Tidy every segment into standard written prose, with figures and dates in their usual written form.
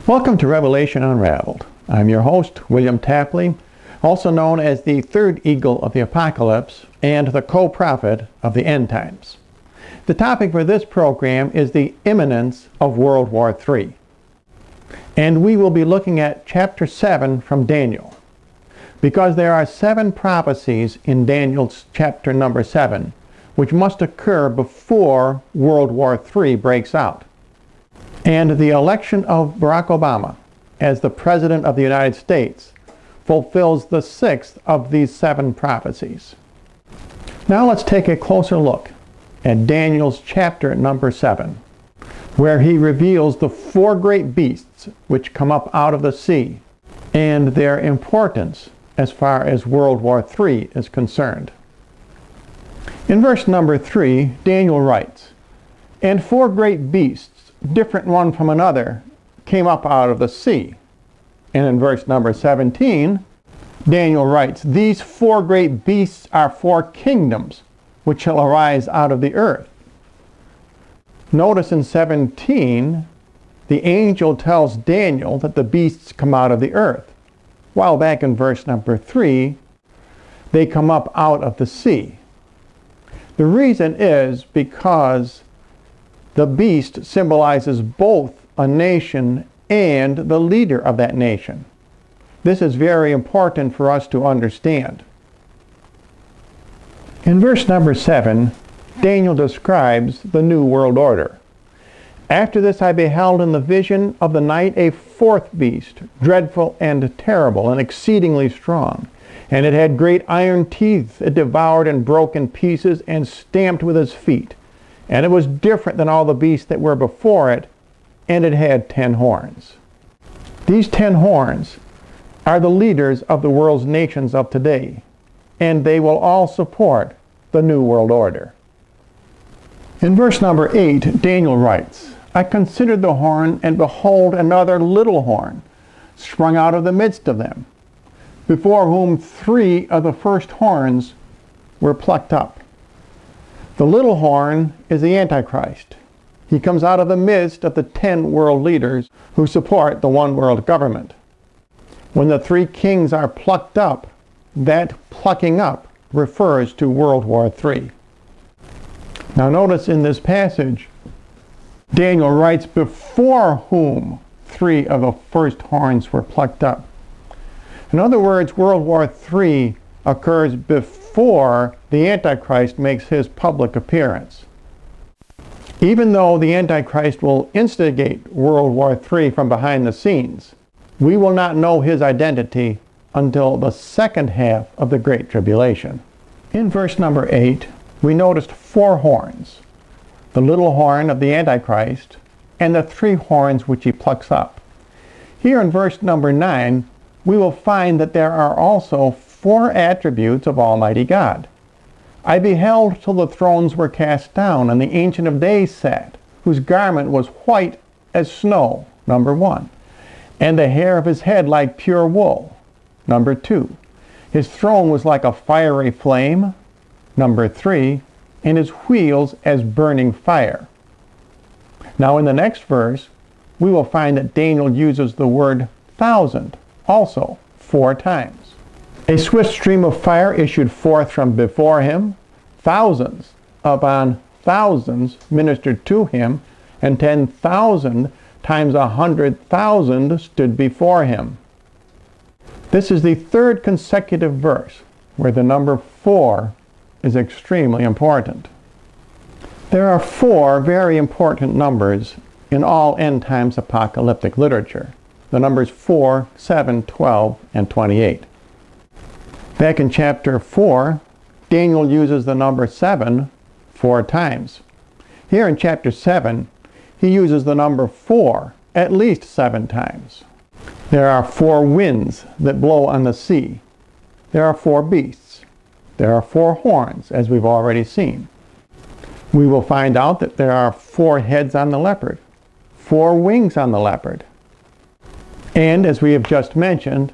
Welcome to Revelation Unraveled. I'm your host, William Tapley, also known as the third eagle of the apocalypse and the co-prophet of the end times. The topic for this program is the imminence of World War III. And we will be looking at chapter 7 from Daniel, because there are 7 prophecies in Daniel's chapter number 7, which must occur before World War III breaks out. And the election of Barack Obama as the President of the United States fulfills the 6th of these 7 prophecies. Now let's take a closer look at Daniel's chapter number 7, where he reveals the 4 great beasts which come up out of the sea and their importance as far as World War III is concerned. In verse number 3, Daniel writes, "And 4 great beasts, different one from another, came up out of the sea." And in verse number 17, Daniel writes, "These 4 great beasts are 4 kingdoms which shall arise out of the earth." Notice in 17, the angel tells Daniel that the beasts come out of the earth, while back in verse number 3, they come up out of the sea. The reason is because the beast symbolizes both a nation and the leader of that nation. This is very important for us to understand. In verse number 7, Daniel describes the New World Order. "After this I beheld in the vision of the night a 4th beast, dreadful and terrible and exceedingly strong. And it had great iron teeth. It devoured and broke in pieces and stamped with its feet. And it was different than all the beasts that were before it, and it had 10 horns. These 10 horns are the leaders of the world's nations of today, and they will all support the New World Order. In verse number 8, Daniel writes, "I considered the horn, and behold another little horn, sprung out of the midst of them, before whom 3 of the first horns were plucked up." The little horn is the Antichrist. He comes out of the midst of the 10 world leaders who support the one world government. When the 3 kings are plucked up, that plucking up refers to World War III. Now notice in this passage, Daniel writes before whom 3 of the first horns were plucked up. In other words, World War III occurs before the Antichrist makes his public appearance. Even though the Antichrist will instigate World War III from behind the scenes, we will not know his identity until the second half of the Great Tribulation. In verse number 8, we noticed 4 horns, the little horn of the Antichrist and the 3 horns which he plucks up. Here in verse number 9, we will find that there are also 4 attributes of Almighty God. "I beheld till the thrones were cast down, and the Ancient of Days sat, whose garment was white as snow," number 1, "and the hair of his head like pure wool," number 2. "His throne was like a fiery flame," number 3, "and his wheels as burning fire." Now in the next verse, we will find that Daniel uses the word thousand also 4 times. "A swift stream of fire issued forth from before him. Thousands upon thousands ministered to him, and 10,000 times 100,000 stood before him." This is the 3rd consecutive verse where the number 4 is extremely important. There are 4 very important numbers in all end times apocalyptic literature. The numbers 4, 7, 12, and 28. Back in chapter 4, Daniel uses the number 7 4 times. Here in chapter 7, he uses the number 4 at least 7 times. There are 4 winds that blow on the sea. There are 4 beasts. There are 4 horns, as we've already seen. We will find out that there are 4 heads on the leopard, 4 wings on the leopard. And as we have just mentioned,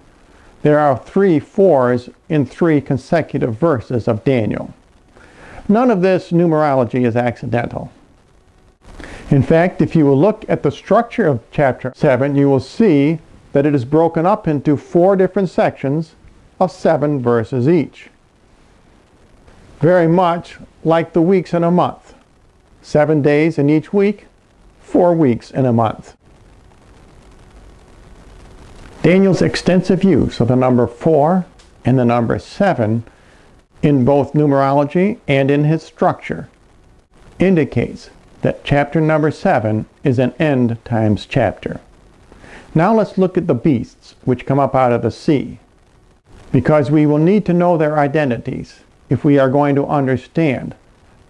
there are 3 4s in 3 consecutive verses of Daniel. None of this numerology is accidental. In fact, if you will look at the structure of chapter 7, you will see that it is broken up into 4 different sections of 7 verses each. Very much like the weeks in a month. 7 days in each week, 4 weeks in a month. Daniel's extensive use of the number 4 and the number 7 in both numerology and in his structure indicates that chapter number 7 is an end times chapter. Now let's look at the beasts which come up out of the sea, because we will need to know their identities if we are going to understand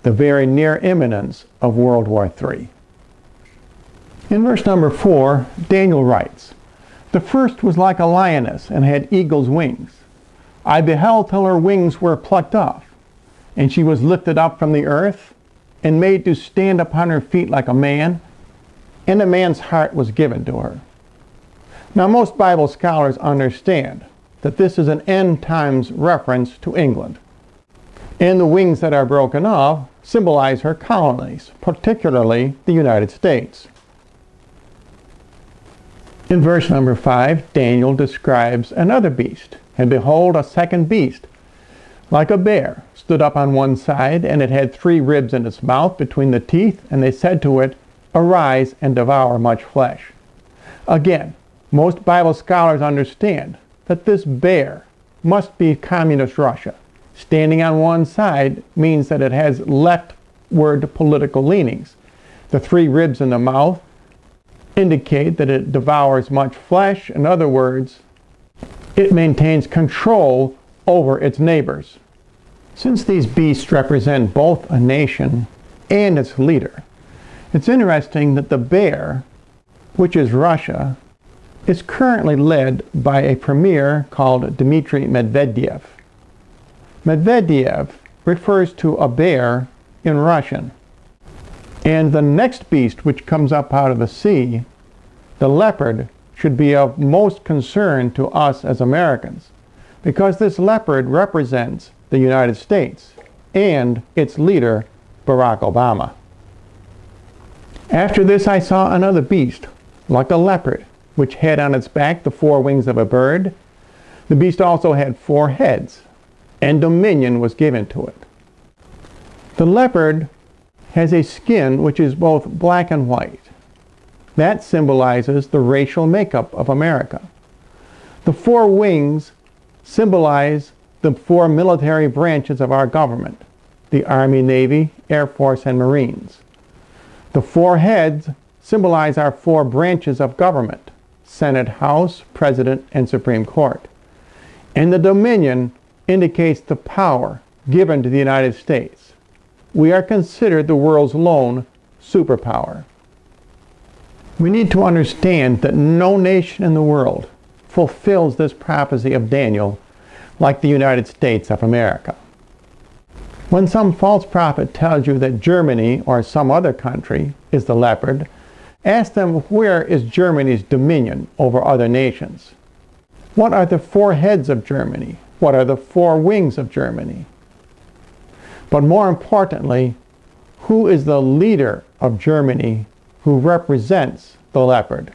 the very near imminence of World War III. In verse number 4, Daniel writes, "The first was like a lioness and had eagle's wings. I beheld till her wings were plucked off, and she was lifted up from the earth, and made to stand upon her feet like a man, and a man's heart was given to her." Now most Bible scholars understand that this is an end times reference to England. And the wings that are broken off symbolize her colonies, particularly the United States. In verse number 5, Daniel describes another beast. "And behold, a second beast, like a bear, stood up on one side, and it had 3 ribs in its mouth between the teeth, and they said to it, Arise and devour much flesh." Again, most Bible scholars understand that this bear must be communist Russia. Standing on one side means that it has leftward political leanings. The 3 ribs in the mouth indicate that it devours much flesh. In other words, it maintains control over its neighbors. Since these beasts represent both a nation and its leader, it's interesting that the bear, which is Russia, is currently led by a premier called Dmitry Medvedev. Medvedev refers to a bear in Russian. And the next beast which comes up out of the sea, the leopard, should be of most concern to us as Americans, because this leopard represents the United States and its leader, Barack Obama. After this I saw another beast, like a leopard, which had on its back the 4 wings of a bird. The beast also had 4 heads, and dominion was given to it. The leopard has a skin which is both black and white. That symbolizes the racial makeup of America. The 4 wings symbolize the 4 military branches of our government: the Army, Navy, Air Force, and Marines. The 4 heads symbolize our 4 branches of government: Senate, House, President, and Supreme Court. And the dominion indicates the power given to the United States. We are considered the world's lone superpower. We need to understand that no nation in the world fulfills this prophecy of Daniel like the United States of America. When some false prophet tells you that Germany or some other country is the leopard, ask them, where is Germany's dominion over other nations? What are the 4 heads of Germany? What are the 4 wings of Germany? But more importantly, who is the leader of Germany who represents the leopard?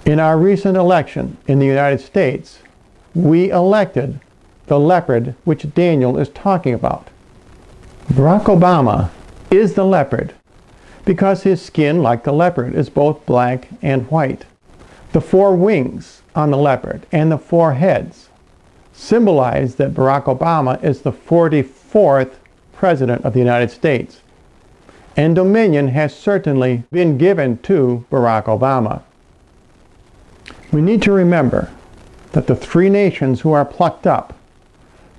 In our recent election in the United States, we elected the leopard which Daniel is talking about. Barack Obama is the leopard because his skin, like the leopard, is both black and white. The 4 wings on the leopard and the 4 heads symbolize that Barack Obama is the 44th President of the United States. And dominion has certainly been given to Barack Obama. We need to remember that the 3 nations who are plucked up,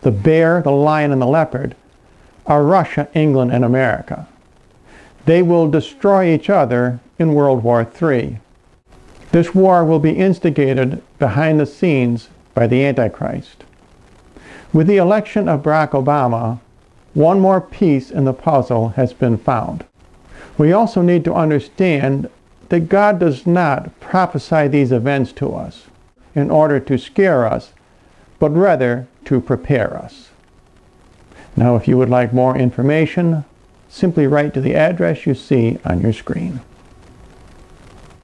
the bear, the lion, and the leopard, are Russia, England, and America. They will destroy each other in World War III. This war will be instigated behind the scenes by the Antichrist. With the election of Barack Obama, one more piece in the puzzle has been found. We also need to understand that God does not prophesy these events to us in order to scare us, but rather to prepare us. Now, if you would like more information, simply write to the address you see on your screen.